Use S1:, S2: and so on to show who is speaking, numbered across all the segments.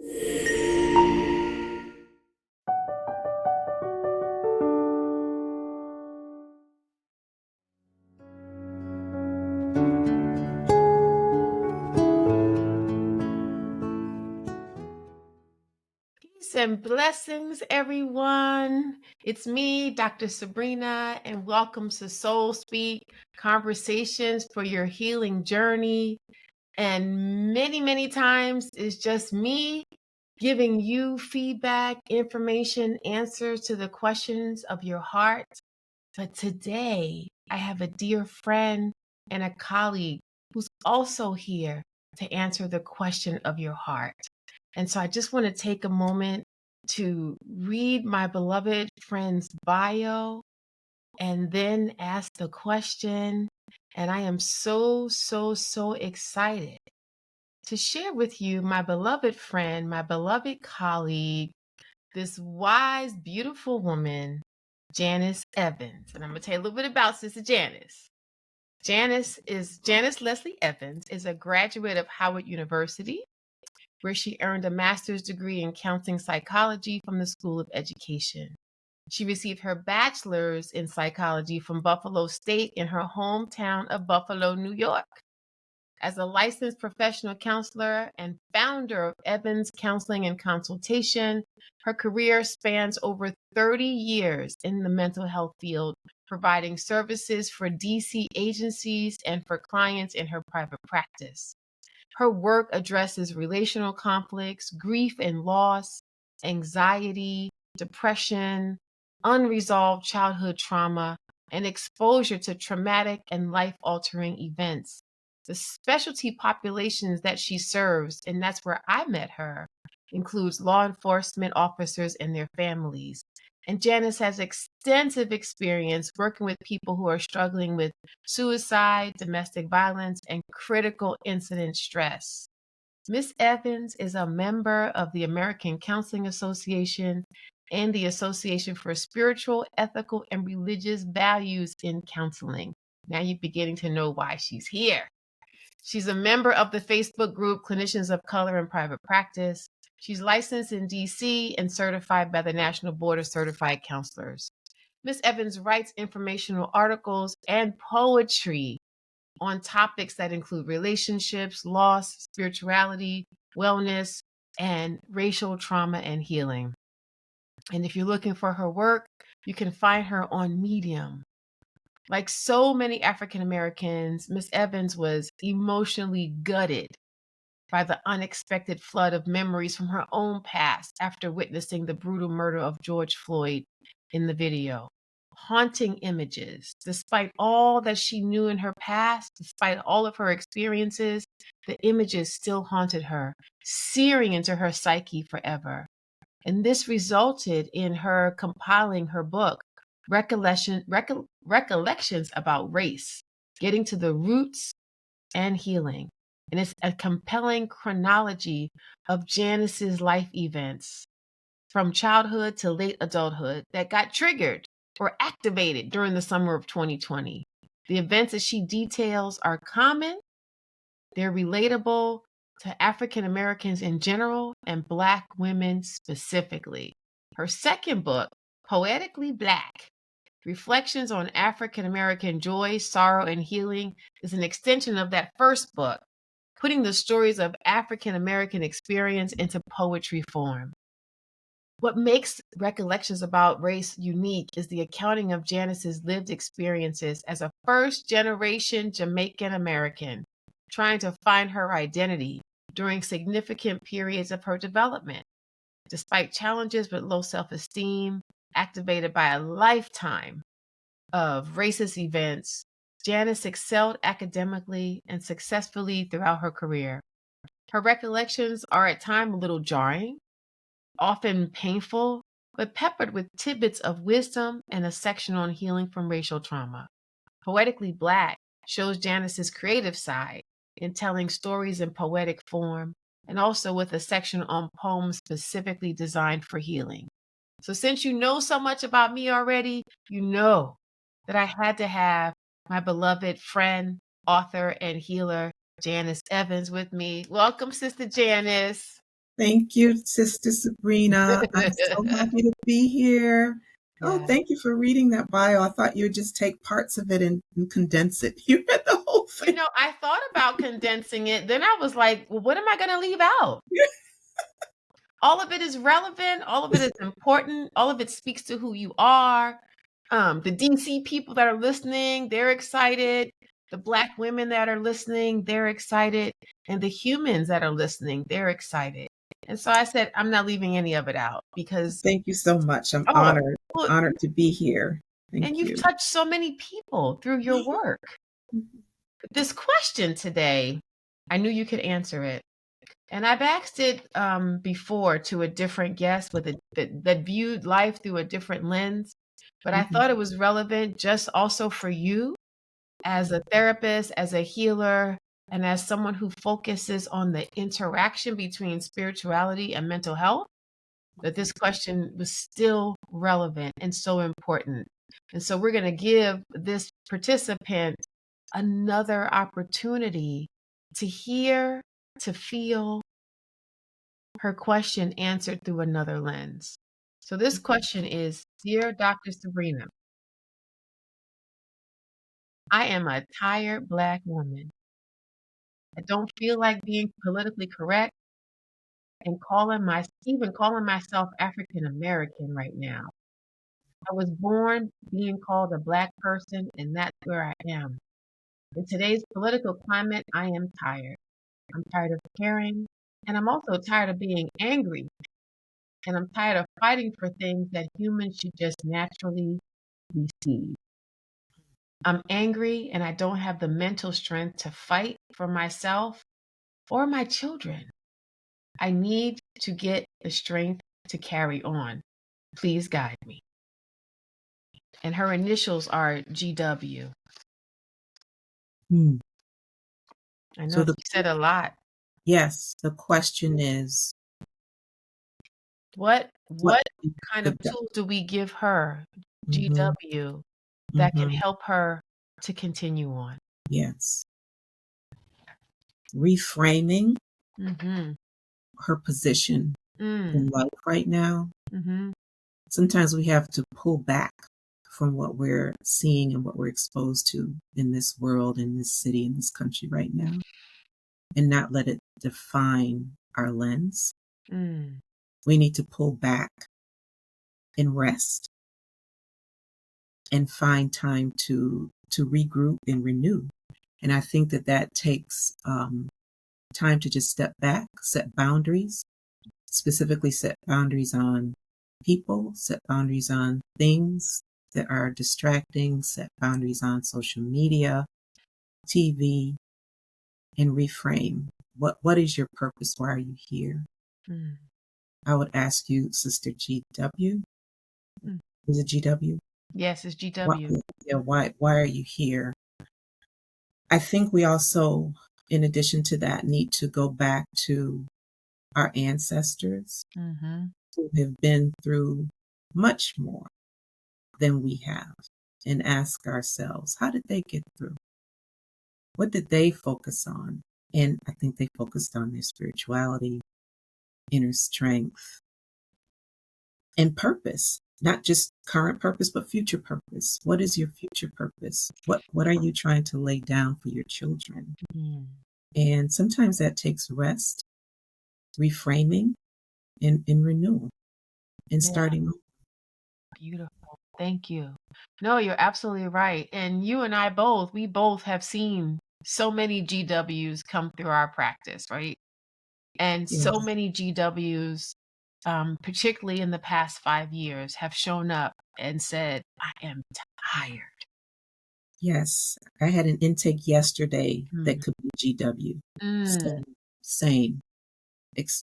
S1: Peace and blessings, everyone. It's me, Dr. Sabrina, and welcome to Soul Speak Conversations for Your Healing Journey. And many times it's just me giving you feedback, information, answers to the questions of your heart. But today I have a dear friend and a colleague who's also here to answer the question of your heart. And so I just want to take a moment to read my beloved friend's bio and then ask the question. And I am so excited to share with you my beloved friend, my beloved colleague, this wise, beautiful woman, Janis Evans. And I'm going to tell you a little bit about Sister Janis. Janis Leslie Evans is a graduate of Howard University, where she earned a master's degree in counseling psychology from the School of Education. She received her bachelor's in psychology from Buffalo State in her hometown of Buffalo, New York. As a licensed professional counselor and founder of Evans Counseling and Consultation, her career spans over 30 years in the mental health field, providing services for DC agencies and for clients in her private practice. Her work addresses relational conflicts, grief and loss, anxiety, depression, unresolved childhood trauma, and exposure to traumatic and life-altering events. The specialty populations that she serves, and that's where I met her, includes law enforcement officers and their families. And Janis has extensive experience working with people who are struggling with suicide, domestic violence, and critical incident stress. Ms. Evans is a member of the American Counseling Association and the Association for Spiritual, Ethical, and Religious Values in Counseling. Now you're beginning to know why she's here. She's a member of the Facebook group Clinicians of Color in Private Practice. She's licensed in DC and certified by the National Board of Certified Counselors. Ms. Evans writes informational articles and poetry on topics that include relationships, loss, spirituality, wellness, and racial trauma and healing. And if you're looking for her work, you can find her on Medium. Like so many African Americans, Ms. Evans was emotionally gutted by the unexpected flood of memories from her own past after witnessing the brutal murder of George Floyd in the video. Haunting images. Despite all that she knew in her past, despite all of her experiences, the images still haunted her, searing into her psyche forever. And this resulted in her compiling her book, Recollections about Race, Getting to the Roots and Healing. And it's a compelling chronology of Janis's life events from childhood to late adulthood that got triggered or activated during the summer of 2020. The events that she details are common, they're relatable to African Americans in general and Black women specifically. Her second book, Poetically Black, Reflections on African American Joy, Sorrow, and Healing, is an extension of that first book, putting the stories of African American experience into poetry form. What makes Recollections about Race unique is the accounting of Janis's lived experiences as a first-generation Jamaican American, trying to find her identity during significant periods of her development. Despite challenges with low self-esteem, activated by a lifetime of racist events, Janis excelled academically and successfully throughout her career. Her recollections are at times a little jarring, often painful, but peppered with tidbits of wisdom and a section on healing from racial trauma. Poetically Black shows Janis's creative side in telling stories in poetic form, and also with a section on poems specifically designed for healing. So since you know so much about me already, you know that I had to have my beloved friend, author, and healer, Janis Evans, with me. Welcome, Sister Janis.
S2: Thank you, Sister Sabrina. I'm so happy to be here. Oh,
S1: Yeah.
S2: thank you for reading that bio. I thought you would just take parts of it and condense it. You read the whole
S1: You
S2: thing.
S1: know, I thought about condensing it. Then I was like, well, what am I going to leave out? All of it is relevant. All of it is important. All of it speaks to who you are. The DC people that are listening, they're excited. The Black women that are listening, they're excited. And the humans that are listening, they're excited. And so I said, I'm not leaving any of it out because,
S2: Thank you so much. I'm
S1: oh, well,
S2: honored to be here.
S1: and
S2: Thank
S1: you've
S2: you.
S1: touched so many people through your work. This question today, I knew you could answer it. And I've asked it before to a different guest that viewed life through a different lens. But I
S2: Mhm.
S1: thought it was relevant just also for you as a therapist, as a healer, and as someone who focuses on the interaction between spirituality and mental health, that this question was still relevant and so important. And so we're going to give this participant another opportunity to hear, to feel her question answered through another lens. So this question is, Dear Dr. Sabrina, I am a tired Black woman. I don't feel like being politically correct and even calling myself African American right now. I was born being called a Black person, and that's where I am. In today's political climate, I am tired. I'm tired of caring, and I'm also tired of being angry, and I'm tired of fighting for things that humans should just naturally receive. I'm angry, and I don't have the mental strength to fight for myself or my children. I need to get the strength to carry on. Please guide me. And her initials are GW.
S2: Hmm.
S1: I
S2: So
S1: know she said a lot.
S2: the question is, what
S1: What
S2: is
S1: kind
S2: the
S1: of tools do we give her,
S2: mm-hmm,
S1: GW, that can
S2: mm-hmm,
S1: help her to continue on?
S2: yes, reframing
S1: Mm-hmm.
S2: her position
S1: Mm.
S2: in life right now.
S1: Mm-hmm.
S2: Sometimes we have to pull back from what we're seeing and what we're exposed to in this world, in this city, in this country right now, and not let it define our lens.
S1: Mm.
S2: We need to pull back and rest and find time to regroup and renew. And I think that that takes time to just step back, set boundaries, specifically set boundaries on people, set boundaries on things that are distracting, set boundaries on social media, TV, and reframe. What is your purpose? Why are you here?
S1: Mm.
S2: I would ask you, Sister GW.
S1: Mm.
S2: Is it GW?
S1: Yes, it's
S2: Why,
S1: GW.
S2: yeah, why are you here? I think we also, in addition to that, need to go back to our ancestors
S1: Mm-hmm.
S2: who have been through much more than we have and ask ourselves, how did they get through? What did they focus on? And I think they focused on their spirituality, inner strength, and purpose. Not just current purpose, but future purpose. What is your future purpose? What are you trying to lay down for your children?
S1: Mm.
S2: And sometimes that takes rest, reframing, and renewal, and
S1: Yeah,
S2: starting over.
S1: beautiful. Thank you. No, you're absolutely right. And you and I both, we both have seen so many GWs come through our practice, right? And so
S2: Yes.
S1: many GWs, particularly in the past 5 years, have shown up and said, I am tired.
S2: Yes. I had an intake yesterday
S1: Mm.
S2: that could be GW.
S1: Mm.
S2: Same. Same.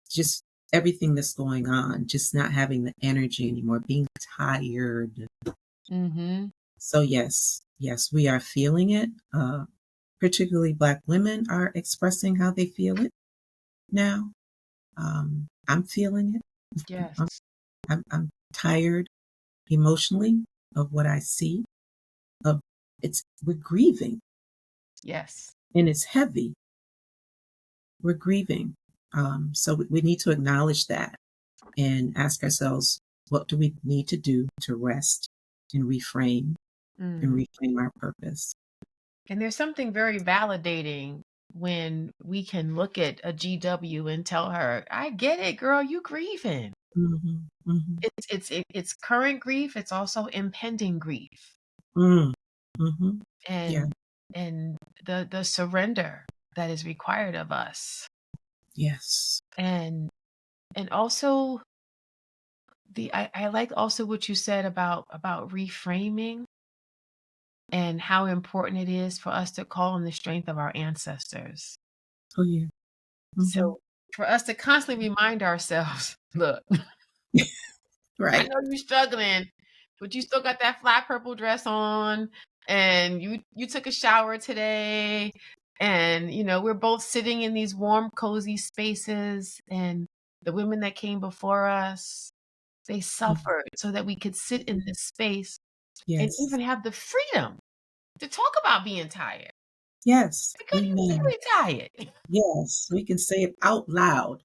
S2: Just everything that's going on, just not having the energy anymore, being tired.
S1: Mm-hmm.
S2: So yes, we are feeling it. Particularly Black women are expressing how they feel it now. I'm feeling it. I'm,
S1: Yes.
S2: I'm tired emotionally of what I see. Of we're grieving
S1: Yes.
S2: and it's heavy. We're grieving. So we need to acknowledge that and ask ourselves, what do we need to do to rest and
S1: Mm.
S2: reclaim our purpose?
S1: And there's something very validating when we can look at a GW and tell her, "I get it, girl, you grieving."
S2: Mhm, mhm,
S1: It's current grief, it's also impending grief.
S2: mm, mhm. Yeah,
S1: And and the surrender that is required of us.
S2: yes.
S1: And also I like also what you said about reframing and how important it is for us to call on the strength of our ancestors.
S2: Oh, yeah. Mhm.
S1: So for us to constantly remind ourselves, look, I
S2: Right.
S1: know you're struggling, but you still got that flat purple dress on, and you took a shower today, and we're both sitting in these warm, cozy spaces, and the women that came before us, they
S2: Mhm.
S1: suffered so that we could sit in this space and
S2: Yes.
S1: even have the freedom to talk about being tired.
S2: Yes.
S1: We couldn't even say
S2: Amen.
S1: we're tired.
S2: Yes, we can say it out loud.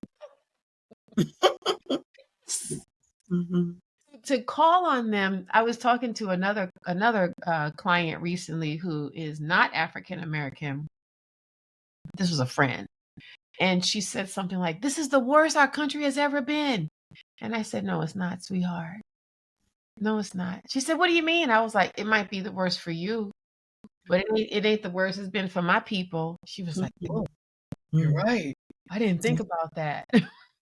S2: Mhm,
S1: To call on them, I was talking to another client recently who is not African American. This was a friend, and she said something like, "This is the worst our country has ever been." And I said, "No, it's not, sweetheart. No, it's not." She said, "What do you mean?" I was like, "It might be the worst for you, but it ain't the worst it's been for my people." She was like,
S2: mhm,
S1: "Oh, you're
S2: mm.
S1: right. I didn't think
S2: Yeah,
S1: about that."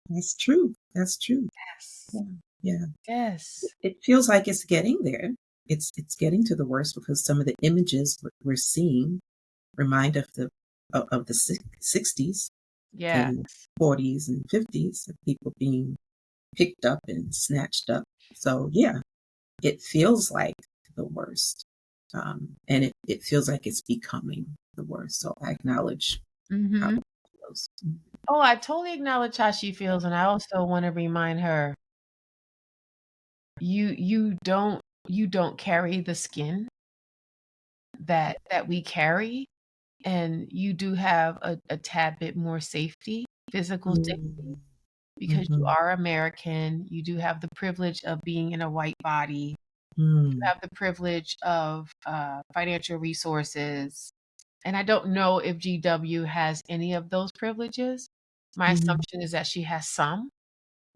S2: that's true. That's true.
S1: Yes.
S2: Yeah, yeah.
S1: Yes.
S2: It feels like it's getting there. It's getting to the worst because some of the images we're seeing remind of the 60s
S1: Yeah.
S2: and 40s and 50s of people being picked up and snatched up. So yeah, it feels like the worst. And it feels like it's becoming the worst. So I acknowledge how
S1: Mhm.
S2: it feels.
S1: Oh, I totally acknowledge how she feels, and I also wanna remind her, you don't carry the skin that we carry, and you do have a tad bit more safety, physical safety,
S2: Mm,
S1: because you
S2: mhm,
S1: are American, you do have the privilege of being in a white body, you
S2: mm,
S1: have the privilege of, financial resources, and I don't know if GW has any of those privileges. My
S2: mhm,
S1: assumption is that she has some.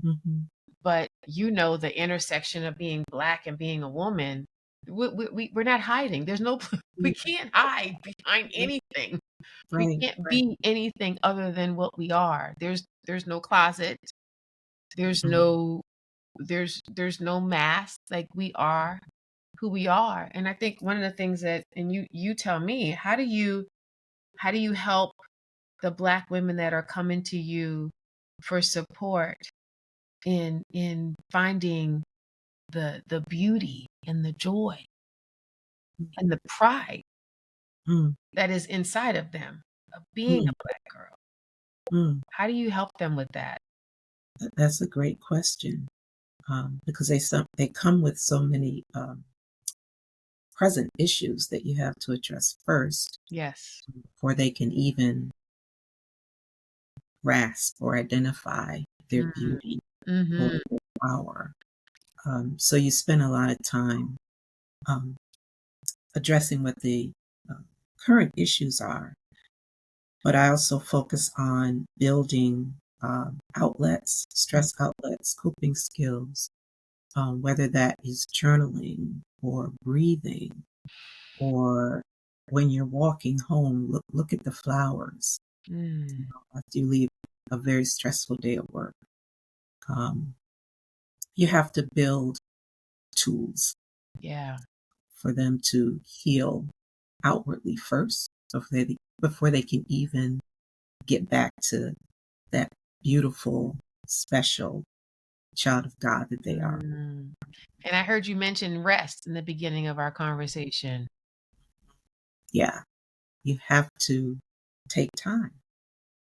S2: mhm.
S1: But the intersection of being Black and being a woman, we're not hiding. There's no we
S2: Yeah,
S1: can't hide behind
S2: yeah,
S1: anything. We
S2: right,
S1: can't
S2: right.
S1: be anything other than what we are. There's no closet. There's
S2: Mm,
S1: no there's no mask. Like, we are who we are. And I think one of the things that, and you tell me, how do you help the Black women that are coming to you for support in finding the beauty and the joy and the pride
S2: mm,
S1: that is inside of them of being
S2: mm,
S1: a Black girl?
S2: mm.
S1: How do you help them with that?
S2: That's a great question, because they come with so many present issues that you have to address first
S1: Yes.
S2: before they can even grasp or identify their
S1: Mhm.
S2: beauty or
S1: Mhm.
S2: their power. So you spend a lot of time um, addressing what the uh, current issues are, but I also focus on building outlets, stress outlets, coping skills, whether that is journaling or breathing or when you're walking home, look at the flowers
S1: Mm.
S2: after you leave a very stressful day at work. Um, you have to build tools
S1: Yeah.
S2: for them to heal outwardly first before they can even get back to that beautiful, special child of God that they are.
S1: Mm. And I heard you mention rest in the beginning of our conversation.
S2: Yeah, you have to take time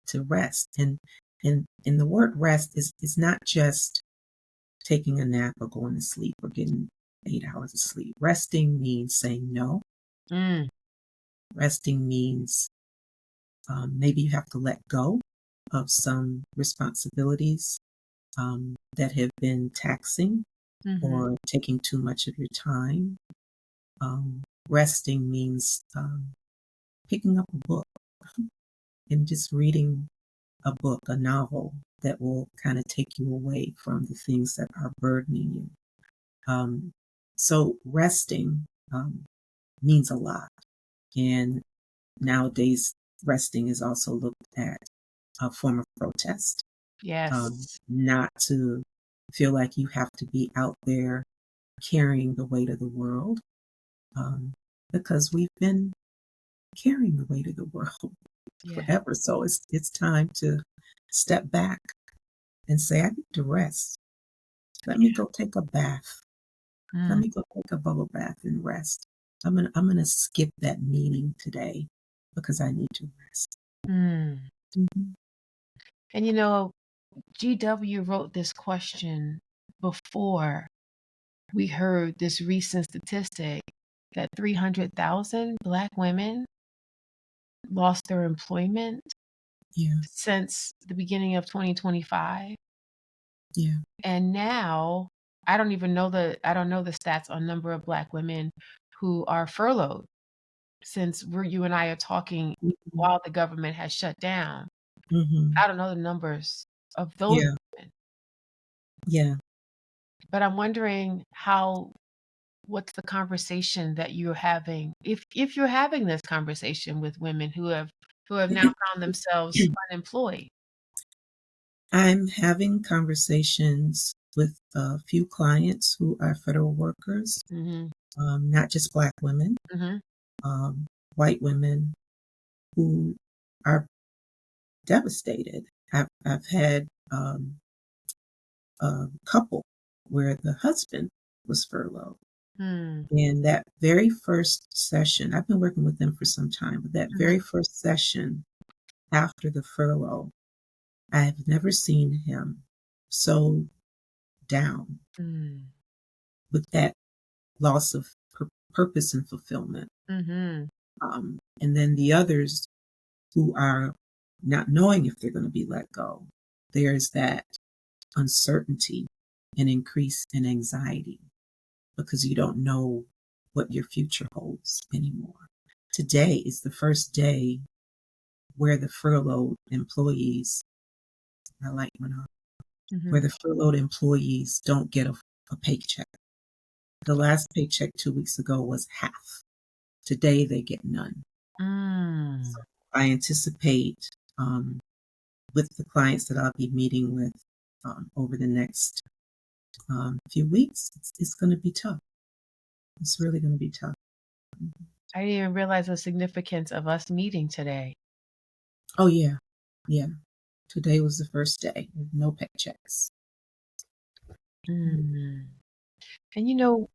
S2: to rest. And the word rest is not just taking a nap or going to sleep or getting 8 hours of sleep. Resting means saying no.
S1: Mm.
S2: Resting means maybe you have to let go. of some responsibilities that have been taxing
S1: Mm-hmm.
S2: or taking too much of your time. Resting means picking up a book and just reading a book, a novel that will kind of take you away from the things that are burdening you. So resting means a lot. And nowadays, resting is also looked at a form of protest,
S1: Yes.
S2: not to feel like you have to be out there carrying the weight of the world, um, because we've been carrying the weight of the world
S1: Yeah.
S2: forever. So it's time to step back and say, I need to rest. Let me go take a bath. Let
S1: Mm.
S2: me go take a bubble bath and rest. I'm gonna skip that meeting today because I need to rest.
S1: Mm.
S2: Mhm.
S1: And GW wrote this question before we heard this recent statistic that 300,000 Black women lost their employment
S2: Yeah,
S1: since the beginning of 2025.
S2: yeah.
S1: And now I don't know the stats on number of Black women who are furloughed since you and I are talking
S2: Mhm,
S1: while the government has shut down.
S2: mhm.
S1: I don't know the numbers of those
S2: Yeah,
S1: women,
S2: yeah.
S1: but I'm wondering what's the conversation that you're having if you're having this conversation with women who have now found themselves unemployed.
S2: I'm having conversations with a few clients who are federal workers,
S1: Mhm.
S2: not just Black women,
S1: Mhm.
S2: um, white women who are devastated. I've had a couple where the husband was furloughed.
S1: Mm.
S2: And that very first session, I've been working with them for some time, but that
S1: Mhm.
S2: very first session after the furlough, I have never seen him so down
S1: Mm.
S2: with that loss of purpose and fulfillment.
S1: Mhm.
S2: And then the others who are not knowing if they're going to be let go, there's that uncertainty and increase in anxiety because you don't know what your future holds anymore. Today is the first day where the furloughed employees, I like when where
S1: Mhm.
S2: the furloughed employees don't get a paycheck. The last paycheck 2 weeks ago was half. Today they get none. So
S1: Mm.
S2: I anticipate with the clients that I'll be meeting with over the next few weeks, it's going to be tough. It's really going to be tough.
S1: I didn't even realize the significance of us meeting today.
S2: Oh, yeah. Yeah. Today was the first day with no paychecks.
S1: Mm. And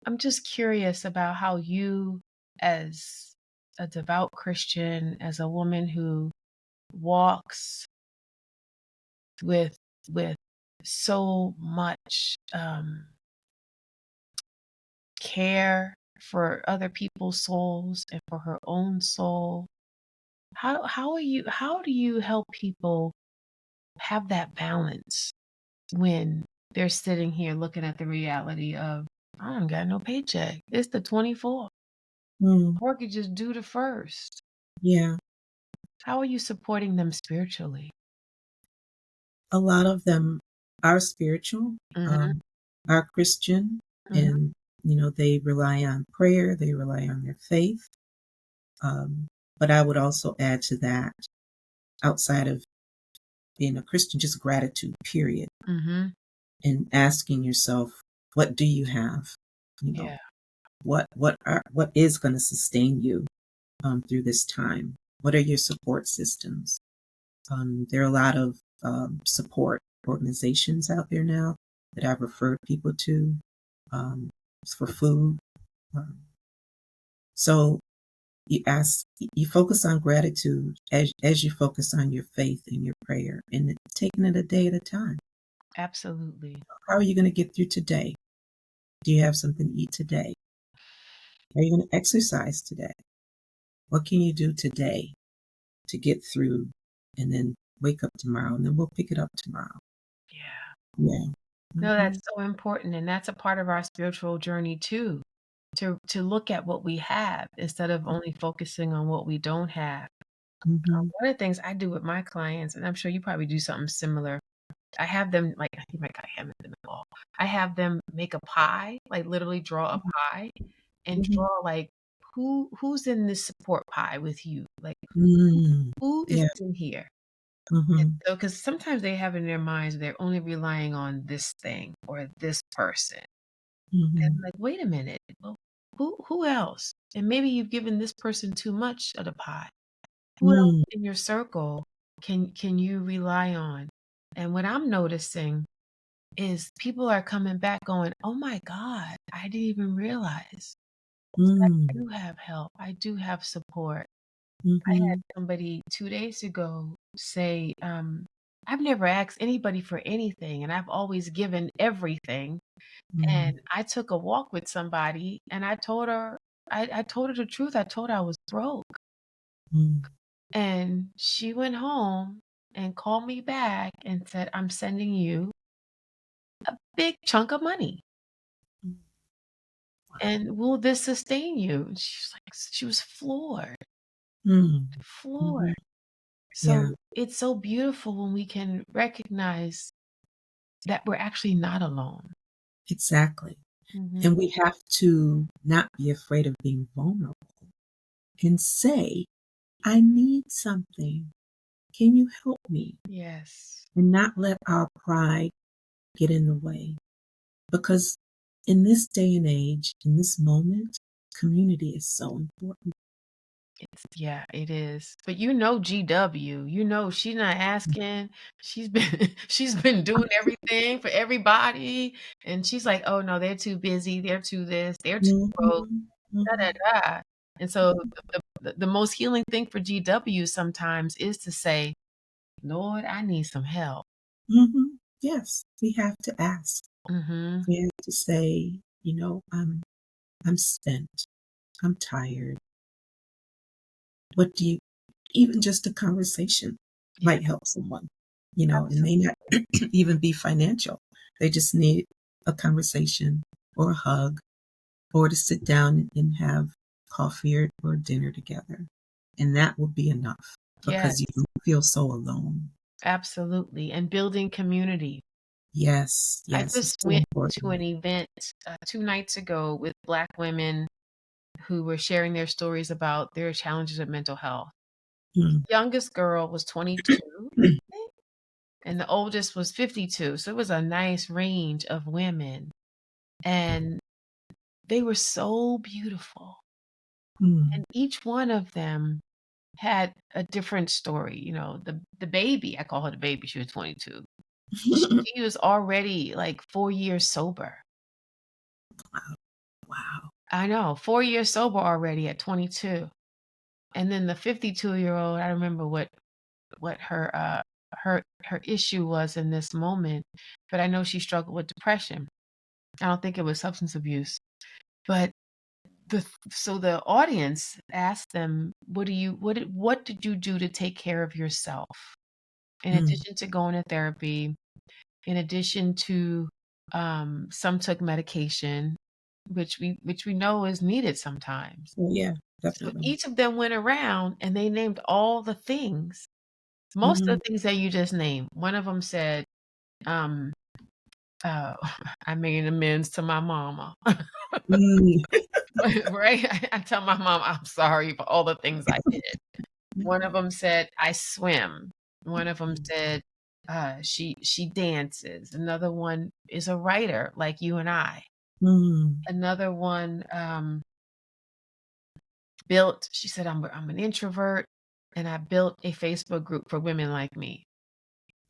S1: I'm just curious about how you, as a devout Christian, as a woman who walks with with so much care for other people's souls and for her own soul, how do you help people have that balance when they're sitting here looking at the reality of I don't got no paycheck. It's the 24th.
S2: Mm,
S1: Mortgage is due the first.
S2: yeah.
S1: How are you supporting them spiritually?
S2: A lot of them are spiritual,
S1: Mhm,
S2: um, are Christian,
S1: mhm,
S2: and, they rely on prayer, they rely on their faith. But I would also add to that, outside of being a Christian, just gratitude, period,
S1: mhm.
S2: and asking yourself, what do you have? You know,
S1: Yeah,
S2: what is going to sustain you through this time? What are your support systems? There are a lot of support organizations out there now that I've referred people to um, for food. Um, so you focus on gratitude as you focus on your faith and your prayer, and taking it a day at a time.
S1: absolutely.
S2: How are you going to get through today? Do you have something to eat today? Are you going to exercise today? What can you do today to get through and then wake up tomorrow, and then we'll pick it up tomorrow.
S1: Yeah.
S2: Yeah.
S1: No,
S2: Mm-hmm.
S1: that's so important, and that's a part of our spiritual journey too, to look at what we have instead of only focusing on what we don't have.
S2: Mm-hmm.
S1: One of the things I do with my clients, and I'm sure you probably do something similar, I have them like I think my guy have it in the wall. I have them make a pie, like literally draw a pie and
S2: Mm-hmm.
S1: draw like who's in this support pie with you? Like
S2: Mm.
S1: who is
S2: Yeah.
S1: in here? And
S2: Mm-hmm.
S1: so because sometimes they have in their minds they're only relying on this thing or this person. And
S2: Mm-hmm.
S1: I'm like, wait a minute. Well, who else? And maybe you've given this person too much of the pie. Who else
S2: Mm.
S1: in your circle can you rely on? And what I'm noticing is people are coming back going, "Oh my God, I didn't even realize I
S2: Mm.
S1: do have help. I do have support." I had
S2: Mm-hmm.
S1: somebody 2 days ago say, "I've never asked anybody for anything, and I've always given everything."
S2: Mm.
S1: And I took a walk with somebody, and I told her the truth. I told her I was broke,
S2: Mm.
S1: and she went home and called me back and said, "I'm sending you a big chunk of money."
S2: Mm.
S1: And will this sustain you? And she's like, she was floored,
S2: Mm.
S1: floored.
S2: Mm-hmm.
S1: So
S2: Yeah,
S1: it's so beautiful when we can recognize that we're actually not alone.
S2: exactly.
S1: Hmm.
S2: And we have to not be afraid of being vulnerable and say, I need something. Can you help me?
S1: Yes.
S2: And not let our pride get in the way. Because in this day and age, in this moment, community is so important.
S1: Yeah, it is. But you know GW, you know she's not asking. She's been she's been doing everything for everybody. And she's like, oh no, they're too busy, they're too this, they're too broke,
S2: Mhm,
S1: da da
S2: mhm,
S1: da. And so the most healing thing for GW sometimes is to say, Lord, I need some help.
S2: mhm. Yes, we have to ask.
S1: Hmm.
S2: We have to say, I'm spent. I'm tired. What do you even just a conversation
S1: Yeah,
S2: might help someone. It may
S1: absolutely.
S2: not even be financial. They just need a conversation or a hug or to sit down and have coffee or dinner together. And that will be enough
S1: Yes,
S2: because you don't feel so alone.
S1: absolutely. And building community.
S2: Yes,
S1: I
S2: yes, it's
S1: just
S2: so
S1: went to
S2: important.
S1: an event 2 nights ago with Black women who were sharing their stories about their challenges with mental health.
S2: Mm.
S1: Youngest girl was 22, I think, and the oldest was 52. So it was a nice range of women, and they were so beautiful.
S2: Mm.
S1: And each one of them had a different story. The baby, I call her the baby, she was 22. She was already like 4 years sober.
S2: Wow.
S1: I know, 4 years sober already at 22. And then the 52-year-old, I remember what her issue was in this moment, but I know she struggled with depression. I don't think it was substance abuse. But the audience asked them, what did you do to take care of yourself? In
S2: Mm.
S1: addition to going to therapy, in addition to some took medication, which we know is needed sometimes.
S2: Oh, yeah,
S1: So
S2: definitely.
S1: each of them went around and they named all the things. Most of
S2: Mhm.
S1: the things that you just named. One of them said, um, uh, "I made amends to my mama."
S2: Mm.
S1: Right? I tell my mom, "I'm sorry for all the things I did." One of them said, "I swim." One of them said, she dances. Another one is a writer like you and I.
S2: Mm.
S1: Another one, built she said, "I'm an introvert, and I built a Facebook group for women like me."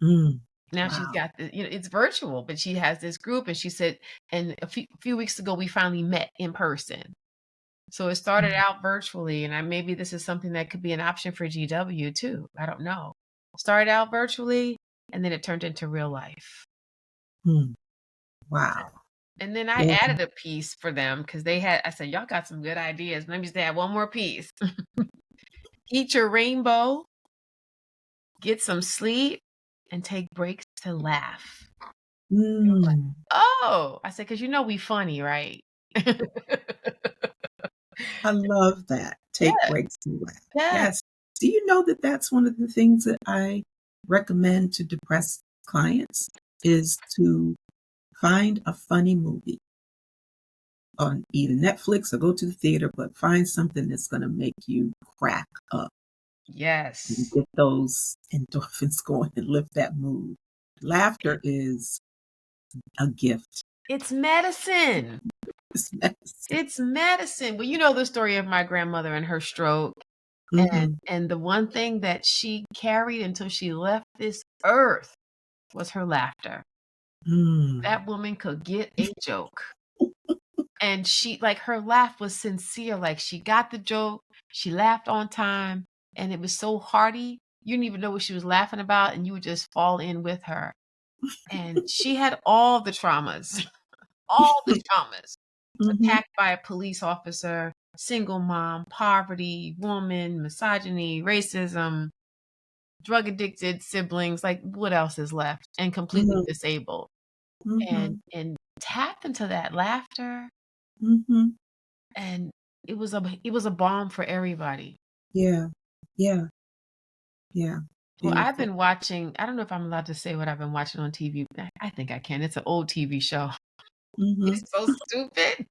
S2: Mm.
S1: Now she's
S2: Wow.
S1: got it's virtual, but she has this group, and she said, and a few weeks ago we finally met in person. So it started
S2: Mm.
S1: out virtually, and maybe this is something that could be an option for GW too. I don't know. Started out virtually, and then it turned into real life.
S2: Mm. Wow.
S1: And then I
S2: Yeah.
S1: added a piece for them because I said, y'all got some good ideas. Let me just add one more piece. Eat your rainbow, get some sleep, and take breaks to laugh.
S2: Mm.
S1: Oh, I said, because we funny, right?
S2: I love that. Take
S1: Yeah,
S2: breaks to laugh.
S1: yeah.
S2: Yes. Do you know that that's one of the things that I recommend to depressed clients is to find a funny movie on either Netflix or go to the theater, but find something that's going to make you crack up and
S1: Yes.
S2: get those endorphins going and lift that mood. Laughter is a gift.
S1: It's medicine.
S2: It's medicine.
S1: It's medicine. Well, you know the story of my grandmother and her stroke. And
S2: Mm-hmm.
S1: and the one thing that she carried until she left this earth was her laughter.
S2: Mm.
S1: That woman could get a joke. And she, like, her laugh was sincere. Like, she got the joke, she laughed on time, and it was so hearty. You didn't even know what she was laughing about, and you would just fall in with her. And she had all the traumas, all the traumas.
S2: Mm-hmm.
S1: Attacked by a police officer, single mom, poverty, woman, misogyny, racism, drug addicted siblings, like what else is left? And completely
S2: Mm-hmm.
S1: disabled.
S2: Mm-hmm.
S1: And tapped into that laughter,
S2: Mm-hmm.
S1: and it was a balm for everybody.
S2: Yeah. Yeah. Yeah.
S1: Well, I've
S2: Beautiful.
S1: been watching, I don't know if I'm allowed to say what I've been watching on TV. I think I can. It's an old TV show.
S2: Mm-hmm.
S1: It's so stupid.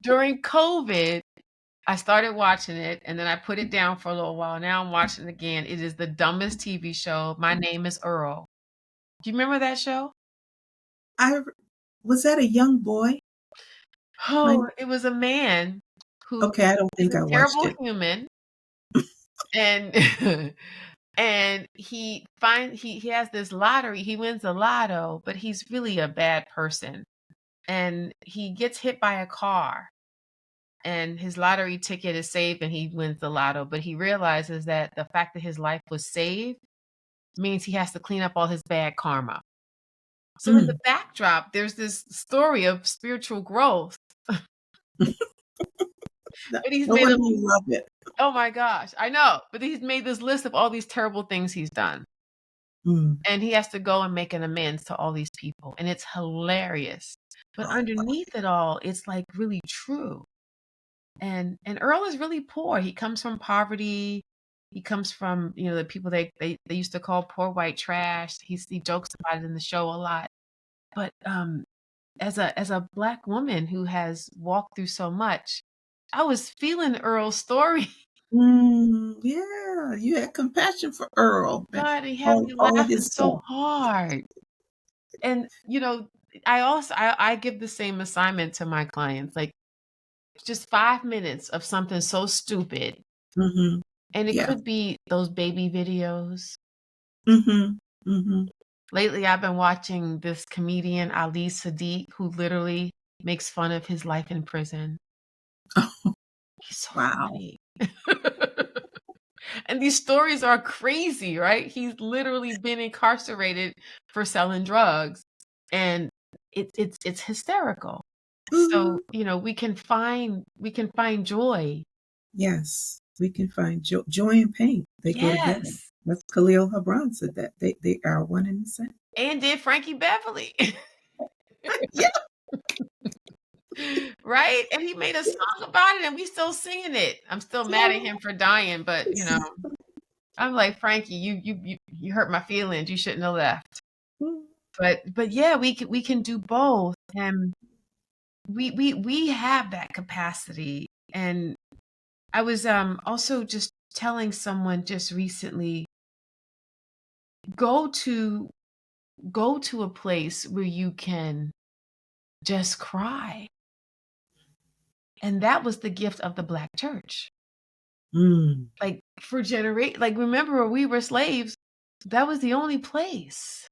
S1: During COVID, I started watching it and then I put it down for a little while. Now I'm watching it again. It is the dumbest TV show. My Name is Earl. Do you remember that show?
S2: I was that a young boy?
S1: Oh,
S2: Like,
S1: it was a man who
S2: okay, I don't
S1: is
S2: think
S1: a
S2: I watched
S1: terrible
S2: it.
S1: human, and and he has this lottery. He wins the lotto, but he's really a bad person. And he gets hit by a car and his lottery ticket is saved and he wins the lotto, but he realizes that the fact that his life was saved means he has to clean up all his bad karma. So in the
S2: Mm.
S1: backdrop, there's this story of spiritual growth,
S2: No,
S1: but he's
S2: no
S1: made a
S2: wonder you love it.
S1: oh my gosh, I know, but he's made this list of all these terrible things he's done.
S2: Mm.
S1: And he has to go and make an amends to all these people. And it's hilarious. But
S2: Oh, wow.
S1: underneath it all, it's like really true. And Earl is really poor. He comes from poverty. He comes from, the people they used to call poor white trash. He jokes about it in the show a lot. But as a black woman who has walked through so much, I was feeling Earl's story.
S2: Yeah, you had compassion for Earl and
S1: God, he had me
S2: all of
S1: laughing
S2: his
S1: so
S2: stuff.
S1: hard. And I give the same assignment to my clients, like just 5 minutes of something so stupid.
S2: Mm-hmm.
S1: And it
S2: Yeah.
S1: could be those baby videos.
S2: Mm-hmm. Mm-hmm.
S1: Lately, I've been watching this comedian, Ali Sadiq, who literally makes fun of his life in prison. He's so
S2: Wow.
S1: funny. And these stories are crazy, right? He's literally been incarcerated for selling drugs. And it's hysterical.
S2: Mm-hmm.
S1: So, we can find joy.
S2: Yes, we can find joy and pain. They go together.
S1: Yes.
S2: That's Khalil Gibran said that they are one and the same.
S1: And did Frankie Beverly.
S2: Yeah.
S1: Right? And he made a song about it and we still singing it. I'm still mad at him for dying, but I'm like, Frankie, you hurt my feelings. You shouldn't have left. But yeah, we can do both. And we have that capacity. And I was also just telling someone just recently, go to go to a place where you can just cry. And that was the gift of the Black church.
S2: Mm.
S1: Like for generate like remember when we were slaves, that was the only place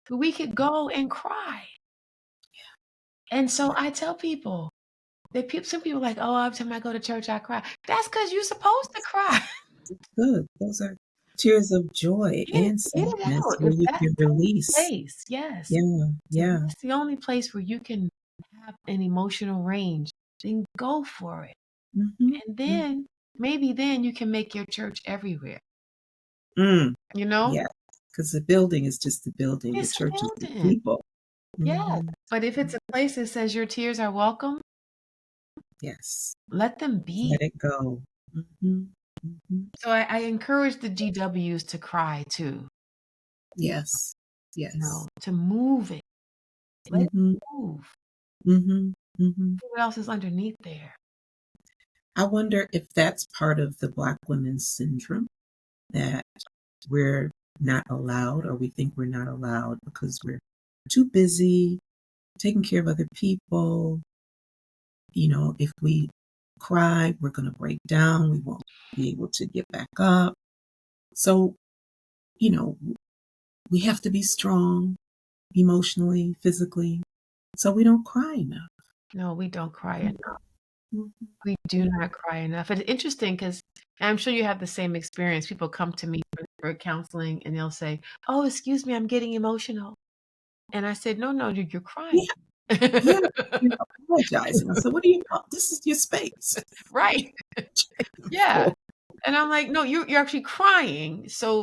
S1: where we could go and cry. And so I tell people that some people are like, oh, every time I go to church, I cry. That's because you're supposed to cry.
S2: Good. Those are tears of joy and
S1: Get it
S2: sadness
S1: out.
S2: where
S1: If
S2: you
S1: that's
S2: can
S1: the only
S2: release.
S1: place, yes.
S2: Yeah,
S1: If
S2: yeah.
S1: that's the only place where you can have an emotional range, then go for it.
S2: Mm-hmm.
S1: And
S2: Mm.
S1: then maybe then you can make your church everywhere.
S2: Mm.
S1: You know?
S2: Yeah. Because the building is just the building. The
S1: It's a
S2: church is the
S1: building.
S2: people.
S1: Yeah.
S2: Hmm.
S1: But if it's a place that says your tears are welcome,
S2: Yes.
S1: let them be.
S2: Let it go. Hmm. Hmm.
S1: So I encourage the GWs to cry too,
S2: Yes. Yes.
S1: to move it. Let it
S2: Hmm.
S1: move.
S2: Hmm. Hmm.
S1: See what else is underneath there.
S2: I wonder if that's part of the Black women's syndrome, that we're not allowed, or we think we're not allowed because we're too busy taking care of other people. If we cry, we're going to break down. We won't be able to get back up. So, you know, we have to be strong emotionally, physically, so we don't cry enough.
S1: No, we don't cry enough.
S2: Mhm.
S1: We do not cry enough. It's interesting because I'm sure you have the same experience. People come to me for counseling and they'll say, "Oh, excuse me, I'm getting emotional." And I said, "No, no, you're crying."
S2: Yeah, yeah. You're apologizing. I said, "What are you? This is your space."
S1: Right. Yeah. And I'm like, "No, you're actually crying. So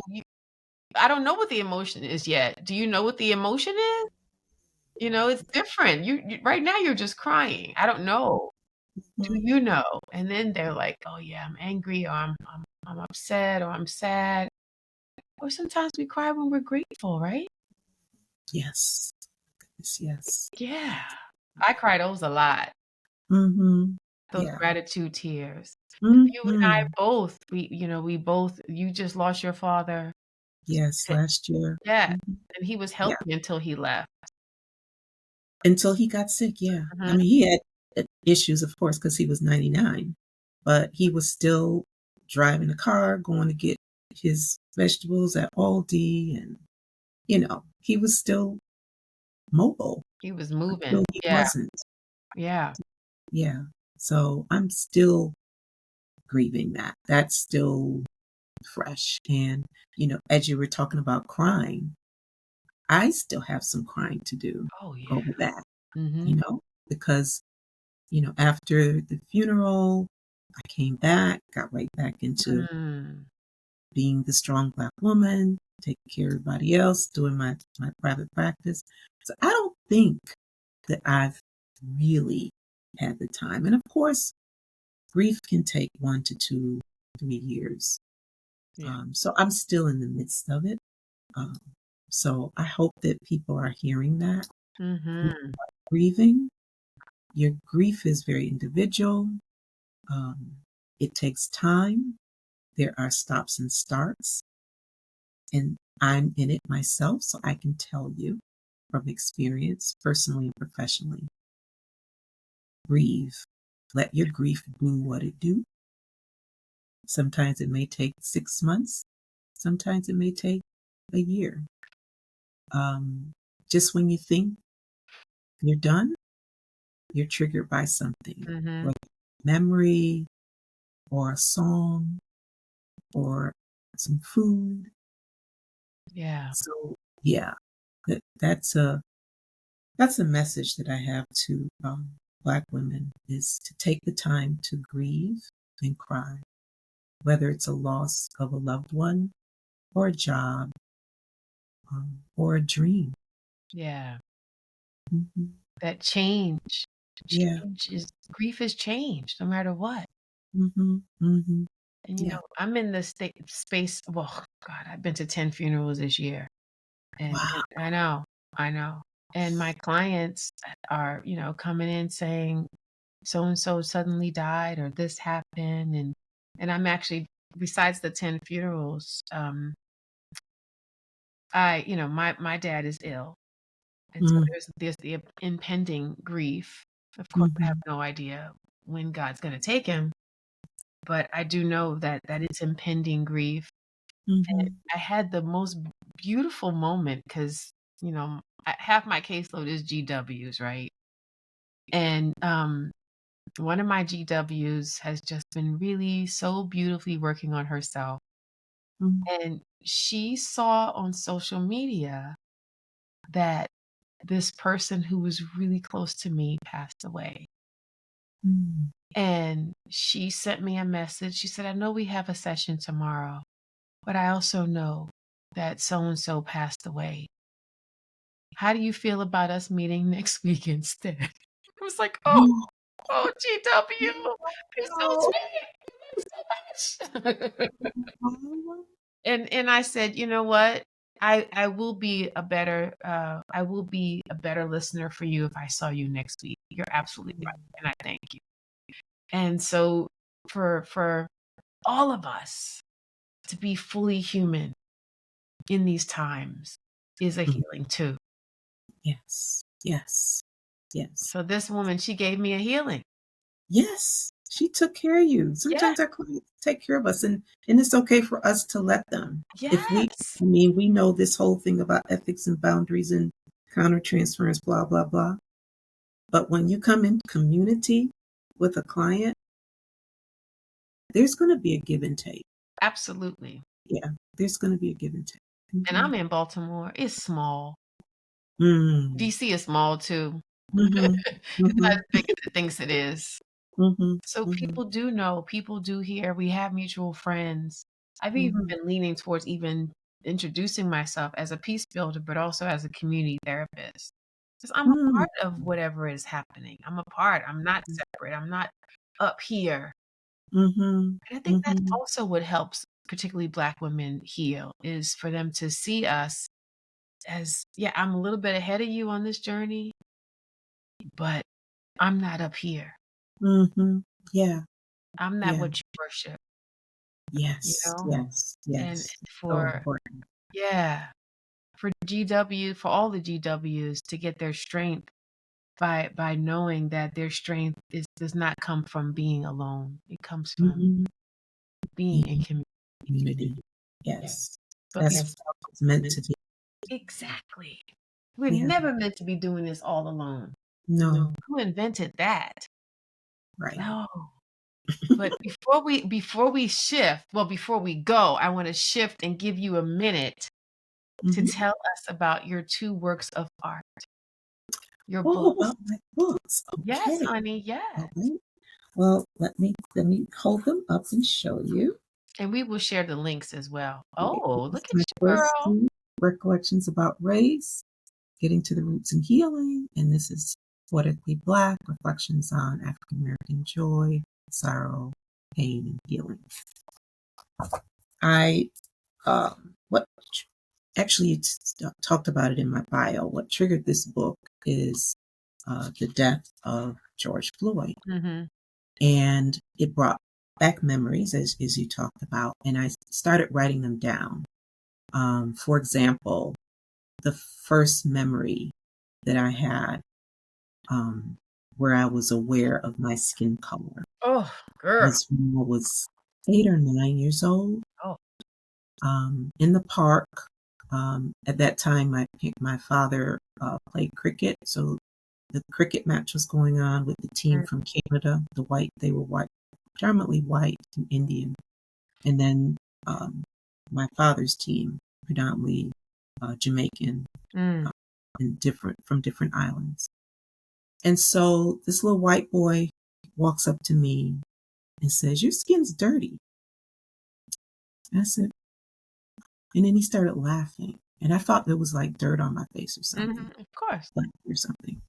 S1: I don't know what the emotion is yet. Do you know what the emotion is? It's different. Right now you're just crying. I don't know. Do
S2: Mhm.
S1: you know?" And then they're like, "Oh yeah, I'm angry, or I'm upset, or I'm sad." Or sometimes we cry when we're grateful, right?
S2: Yes, yes, yes.
S1: Yeah. I cry those a lot,
S2: Mhm.
S1: those
S2: Yeah.
S1: gratitude tears. You and I
S2: Mhm.
S1: both, we both, you just lost your father.
S2: Yes,
S1: Eh,
S2: last year.
S1: yeah,
S2: Mhm.
S1: and he was
S2: Yeah.
S1: healthy until he left.
S2: Until he got sick, yeah. I
S1: Mhm.
S2: mean, he had issues, of course, because he was 99, but he was still driving a car, going to get his vegetables at Aldi, and, he was still mobile
S1: He was moving.
S2: until he
S1: Yeah,
S2: wasn't.
S1: yeah.
S2: Yeah. So I'm still grieving that. That's still fresh. And, as you were talking about crying, I still have some crying to do
S1: Oh, yeah.
S2: over that,
S1: Mhm.
S2: because after the funeral, I came back, got right back into
S1: Mm.
S2: being the strong Black woman, taking care of everybody else, doing my private practice. So I don't think that I've really had the time. And of course, grief can take 1 to 2, 3 years.
S1: Yeah.
S2: So I'm still in the midst of it. Um, so I hope that people are hearing that.
S1: Mhm.
S2: Grieving, your grief is very individual. Um, it takes time. There are stops and starts, and I'm in it myself, so I can tell you from experience, personally and professionally. Grieve. Let your grief do what it do. Sometimes it may take 6 months. Sometimes it may take a year. Um, just when you think you're done, you're triggered by something,
S1: Mhm.
S2: whether memory or a song or some food.
S1: Yeah.
S2: So yeah, that's a message that I have to Black women, is to take the time to grieve and cry, whether it's a loss of a loved one or a job, or a dream.
S1: Yeah.
S2: Hmm.
S1: That change.
S2: Yeah.
S1: Change is grief is change no matter what.
S2: Hmm. Hmm.
S1: And,
S2: Yeah.
S1: I'm in the space, well, God, I've been to 10 funerals this year. And
S2: Wow.
S1: I know. And my clients are, coming in saying so and so suddenly died or this happened. And I'm actually, besides the 10 funerals, my dad is ill. And so
S2: Mm-hmm.
S1: there's the impending grief. Of course, I have
S2: Mm-hmm.
S1: no idea when God's going to take him, but I do know that it's impending grief. And
S2: Mm-hmm.
S1: I had the most beautiful moment because, half my caseload is GWs, right? And one of my GWs has just been really so beautifully working on herself. And she saw on social media that this person who was really close to me passed away.
S2: Mm-hmm.
S1: And she sent me a message. She said, "I know we have a session tomorrow." but I also know that so-and-so passed away. How do you feel about us meeting next week instead? It was like, oh,
S2: Oh,
S1: oh, GW, you're so
S2: no.
S1: sweet. Thank you so much.
S2: Oh,
S1: And I said, you know what? I will be a better listener for you if I saw you next week. You're absolutely right, and I thank you. And so for all of us to be fully human in these times is a
S2: mm,
S1: healing too.
S2: yes, yes, yes,
S1: So this woman, she gave me a healing.
S2: yes. She took care of you.
S1: Yeah.
S2: Sometimes our clients take care of us, and it's okay for us to let them. If we,
S1: Yes.
S2: I mean, we know this whole thing about ethics and boundaries and countertransference, blah, blah, blah. But when you come in community with a client, there's going to be a give and take.
S1: Absolutely.
S2: Yeah, there's going to be a give and take.
S1: And
S2: Mm-hmm.
S1: I'm in Baltimore. It's small.
S2: Mm,
S1: DC is small too.
S2: mm-hmm,
S1: It's not
S2: mm-hmm,
S1: as big as it thinks it is.
S2: mm-hmm,
S1: So
S2: mm-hmm,
S1: people do know, people do hear, we have mutual friends. I've even
S2: mm-hmm,
S1: been leaning towards even introducing myself as a peace builder, but also as a community therapist. Because I'm a
S2: mm-hmm,
S1: part of whatever is happening. I'm a part. I'm not separate. I'm not up here.
S2: mm-hmm,
S1: And I think that's
S2: mm-hmm,
S1: also what helps, particularly Black women heal, is for them to see us as, yeah, I'm a little bit ahead of you on this journey, but I'm not up here.
S2: mm-hmm. Yeah,
S1: I'm not
S2: yeah.
S1: what you worship, you
S2: Yes,
S1: know?
S2: yes,
S1: And
S2: yes. So
S1: for,
S2: important.
S1: yeah, for GW, for all the GWs to get their strength by knowing that their strength does not come from being alone. It comes from
S2: Mm-hmm.
S1: being in community.
S2: Community.
S1: Yeah.
S2: Yes.
S1: But
S2: That's
S1: before,
S2: how it's meant to be.
S1: exactly. We're
S2: Yeah.
S1: never meant to be doing this all alone.
S2: No.
S1: Who invented that?
S2: Right.
S1: No. But before we shift, well, before we go, I want to shift and give you a minute to
S2: Mm-hmm.
S1: tell us about your two works of art, your
S2: Oh,
S1: books.
S2: about my books.
S1: Yes,
S2: Okay.
S1: honey,
S2: All
S1: yes.
S2: right. Well, let me hold them up and show you.
S1: And we will share the links as well.
S2: Yeah.
S1: Oh,
S2: This
S1: look
S2: is
S1: at
S2: my
S1: you,
S2: first
S1: girl.
S2: two recollections about race, getting to the roots and healing, and this is Poetically Black, reflections on African American joy, sorrow, pain, and healing. I what actually you talked about it in my bio. What triggered this book is the death of George Floyd,
S1: Mhm.
S2: and it brought back memories as you talked about, and I started writing them down. For example, the first memory that I had, where I was aware of my skin color,
S1: Oh, girl.
S2: was when I was 8 or 9 years old,
S1: Oh.
S2: in the park. At that time, my father played cricket, so the cricket match was going on with the team
S1: Mm,
S2: from Canada. They were white, predominantly white and Indian, and then um, my father's team, predominantly Jamaican,
S1: mm,
S2: uh, and different islands. And so this little white boy walks up to me and says, "Your skin's dirty." And I said, and then he started laughing. And I thought there was like dirt on my face or something,
S1: mhm, of course.
S2: black or something.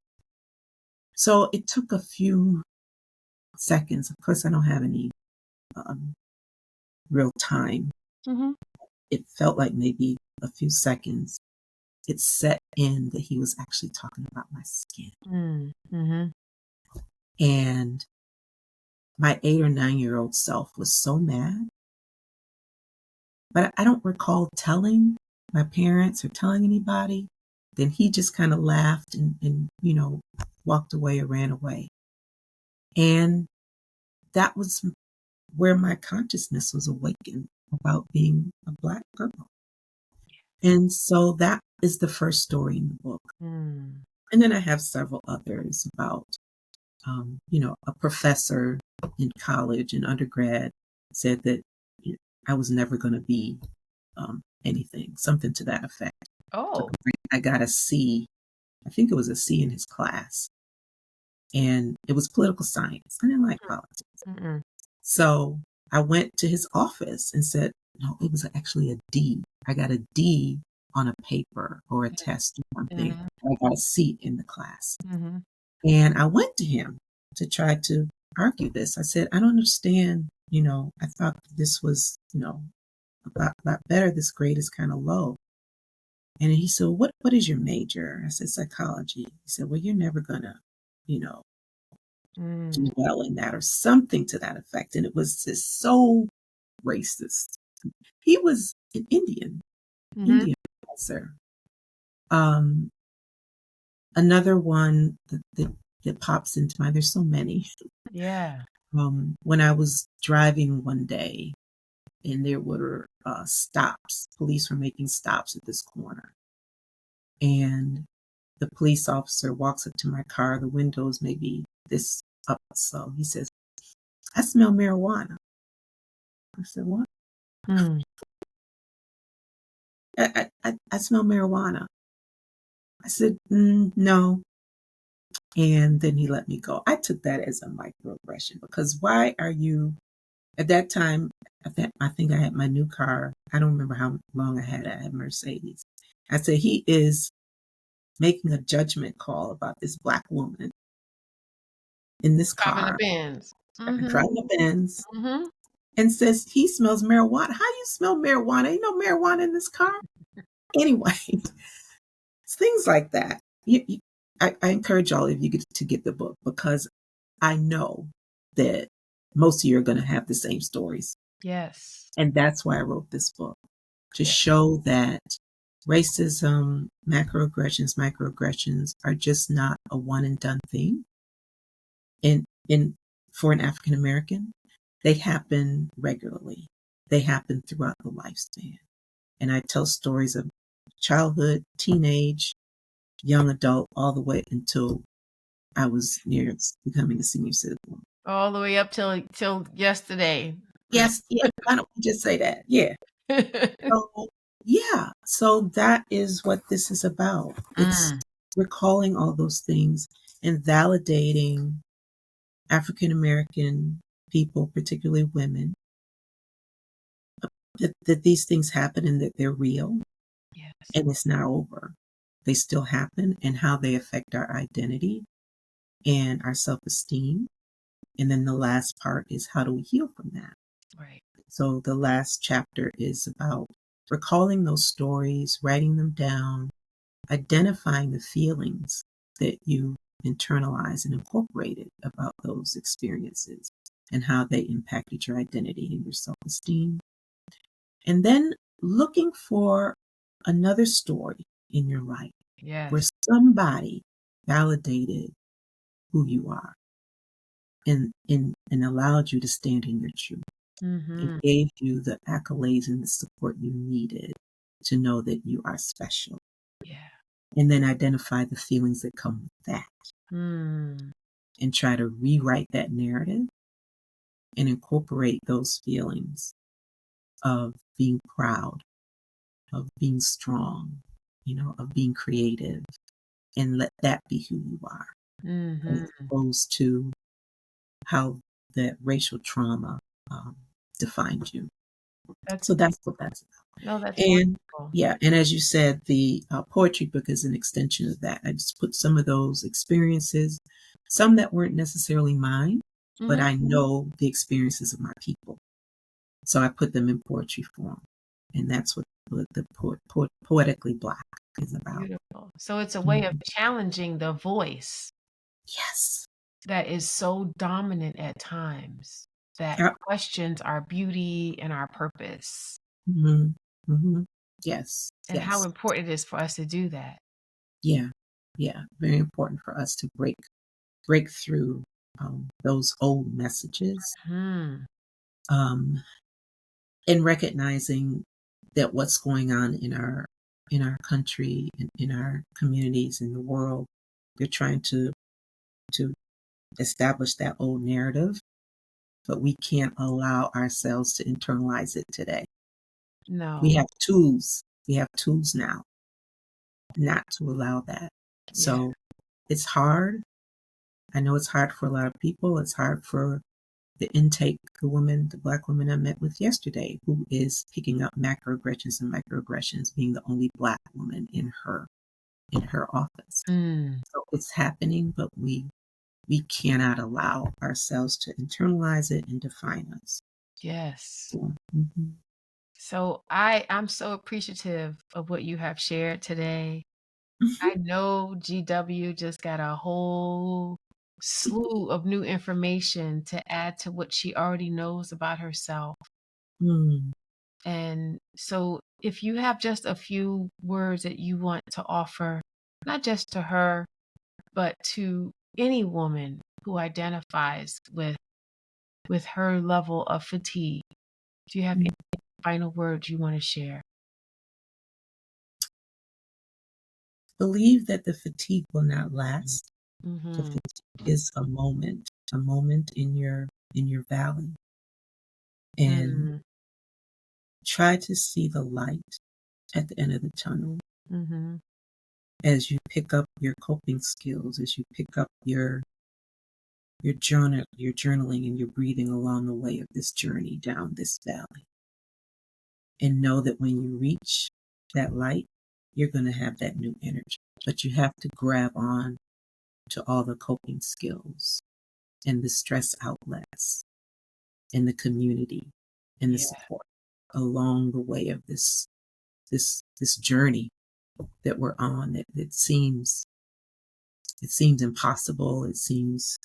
S2: So it took a few seconds. Of course, I don't have any um, real time.
S1: Mhm.
S2: It felt like maybe a few seconds. It set in that he was actually talking about my skin.
S1: Mm, mhm.
S2: And my 8 or 9 year old self was so mad. But I don't recall telling my parents or telling anybody. Then he just kind of laughed and walked away or ran away. And that was where my consciousness was awakened about being a Black girl. And so that is the first story in the book.
S1: Mm.
S2: And then I have several others about, a professor in college and undergrad said that I was never going to be anything, something to that effect.
S1: Oh.
S2: I got a C. I think it was a C in his class. And it was political science. I didn't like politics.
S1: Mm-mm.
S2: So I went to his office and said, no, it was actually a D. I got a D on a paper or a test or something.
S1: Mhm.
S2: I got a seat in the class.
S1: Mhm.
S2: And I went to him to try to argue this. I said, I don't understand. I thought this was, a lot better. This grade is kind of low. And he said, what is your major? I said, psychology. He said, well, you're never gonna, you know,
S1: Mm.
S2: do well in that or something to that effect. And it was just so racist. He was an
S1: Mhm.
S2: Indian professor. Um, Another one that pops into mind, there's so many.
S1: Yeah.
S2: When I was driving one day and there were stops, police were making stops at this corner. And the police officer walks up to my car, the windows maybe this up. So he says, I smell marijuana. I said, what?
S1: Mm.
S2: I smell marijuana. I said, no. And then he let me go. I took that as a microaggression because why are you, at that time, I think I had my new car. I don't remember how long I had. I had Mercedes. I said, he is making a judgment call about this Black woman in this
S1: Driving the
S2: car,
S1: Benz. Mhm.
S2: driving a Benz,
S1: Mhm.
S2: and says he smells marijuana. How you smell marijuana? Ain't no marijuana in this car. Anyway, things like that. I encourage all of you to get the book because I know that most of you are going to have the same stories.
S1: Yes.
S2: And that's why I wrote this book, to
S1: Yeah.
S2: show that racism, microaggressions are just not a one and done thing. And for an African American, they happen regularly. They happen throughout the lifespan. And I tell stories of childhood, teenage, young adult, all the way until I was near becoming a senior citizen.
S1: All the way up till yesterday.
S2: Yes, yeah. Why don't we just say that? Yeah. So, yeah. So that is what this is about. It's
S1: Mm.
S2: recalling all those things and validating African American people, particularly women, that these things happen and that they're real
S1: Yes.
S2: and it's not over. They still happen and how they affect our identity and our self esteem. And then the last part is how do we heal from that?
S1: Right.
S2: So the last chapter is about recalling those stories, writing them down, identifying the feelings that you internalize and incorporated about those experiences and how they impacted your identity and your self esteem. And then looking for another story in your life where
S1: Yes.
S2: somebody validated who you are and allowed you to stand in your truth. It
S1: Mhm.
S2: gave you the accolades and the support you needed to know that you are special.
S1: Yeah.
S2: And then identify the feelings that come with that
S1: Mm.
S2: and try to rewrite that narrative and incorporate those feelings of being proud, of being strong, of being creative, and let that be who you are, as
S1: Mhm.
S2: opposed to how that racial trauma defined you.
S1: That's
S2: So that's what that's
S1: no, that's
S2: about. And
S1: wonderful.
S2: yeah, and as you said, the poetry book is an extension of that. I just put some of those experiences, some that weren't necessarily mine, but
S1: Mhm.
S2: I know the experiences of my people. So I put them in poetry form. And that's what the Poetically Black is about.
S1: Beautiful. So it's a way of
S2: Mhm.
S1: challenging the voice
S2: Yes.
S1: that is so dominant at times that
S2: Yeah.
S1: questions our beauty and our purpose,
S2: hmm hmm Yes.
S1: and how
S2: Yes.
S1: important it is for us to do that.
S2: Yeah. Yeah. Very important for us to break through those old messages,
S1: Hmm.
S2: um, and recognizing that what's going on in our country, in our communities, in the world, they're trying to establish that old narrative, but we can't allow ourselves to internalize it today. We
S1: No.
S2: have tools. We have tools now not to allow that.
S1: Yeah.
S2: So it's hard. I know it's hard for a lot of people. It's hard for the intake, the Black woman I met with yesterday, who is picking up macroaggressions and microaggressions, being the only Black woman in her office.
S1: Mm.
S2: So it's happening, but we cannot allow ourselves to internalize it and define us.
S1: Yes.
S2: So, mhm.
S1: So I'm so appreciative of what you have shared today. I know GW just got a whole slew of new information to add to what she already knows about herself.
S2: Mm.
S1: And so if you have just a few words that you want to offer, not just to her, but to any woman who identifies with her level of fatigue, do you have
S2: Mm.
S1: any final words you want to share?
S2: Believe that the fatigue will not last. The
S1: Mm-hmm.
S2: fatigue is a moment in your valley, and
S1: Mm-hmm.
S2: try to see the light at the end of the tunnel
S1: Mm-hmm.
S2: as you pick up your coping skills, as you pick up your journaling and your breathing along the way of this journey down this valley. And know that when you reach that light, you're going to have that new energy. But you have to grab on to all the coping skills and the stress outlets and the community and the
S1: Yeah.
S2: support along the way of this journey that we're on. It seems impossible. It seems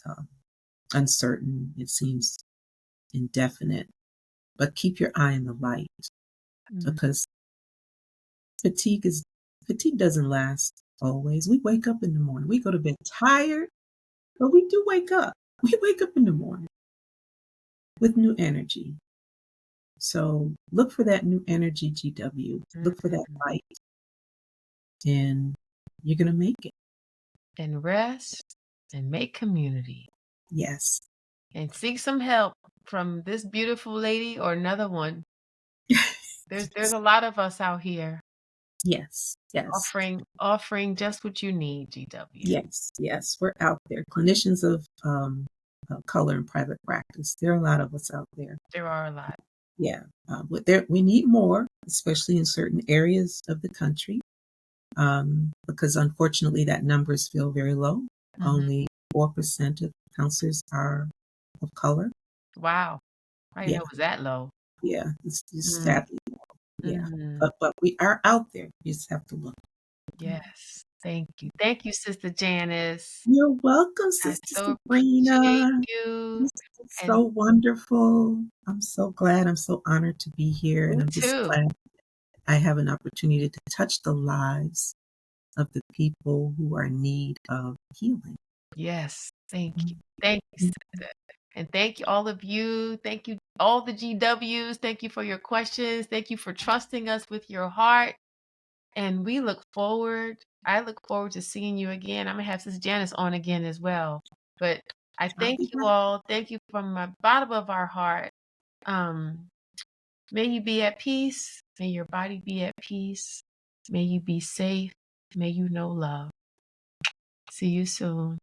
S2: uncertain. It seems indefinite. But keep your eye on the light,
S1: Mm-hmm.
S2: because fatigue doesn't last always. We wake up in the morning. We go to bed tired, but we do wake up. We wake up in the morning with new energy. So look for that new energy, GW. Look for that
S1: Mm-hmm.
S2: light, and you're going to make it.
S1: And rest and make community
S2: Yes.
S1: and seek some help from this beautiful lady or another one. There's a lot of us out here
S2: Yes. Yes.
S1: offering just what you need, GW.
S2: Yes. Yes. We're out there. Clinicians of color in private practice. There are a lot of us out there.
S1: There are a lot.
S2: Yeah. But we need more, especially in certain areas of the country, because unfortunately that numbers feel very low.
S1: Mm-hmm.
S2: Only 4% of counselors are of color.
S1: Wow. I didn't
S2: Yeah.
S1: know it was that low.
S2: Yeah. It's just
S1: Mm-hmm.
S2: sadly low. Yeah.
S1: Mm-hmm.
S2: But we are out there. You just have to look.
S1: Yes. Thank you. Thank you, Sister Janice.
S2: You're welcome,
S1: I
S2: Sister
S1: so appreciate
S2: Sabrina.
S1: you.
S2: This is
S1: And
S2: so wonderful. I'm so glad. I'm so honored to be here. And
S1: me
S2: I'm just
S1: too.
S2: glad I have an opportunity to touch the lives of the people who are in need of healing.
S1: Yes. Thank you.
S2: Mhm.
S1: Thank you, Sister. And thank you, all of you. Thank you, all the GWs. Thank you for your questions. Thank you for trusting us with your heart. And I look forward to seeing you again. I'm going to have Sister Janice on again as well. But I
S2: I'll
S1: thank
S2: be
S1: you
S2: back.
S1: all. Thank you from the bottom of our heart. Um, May you be at peace. May your body be at peace. May you be safe. May you know love. See you soon.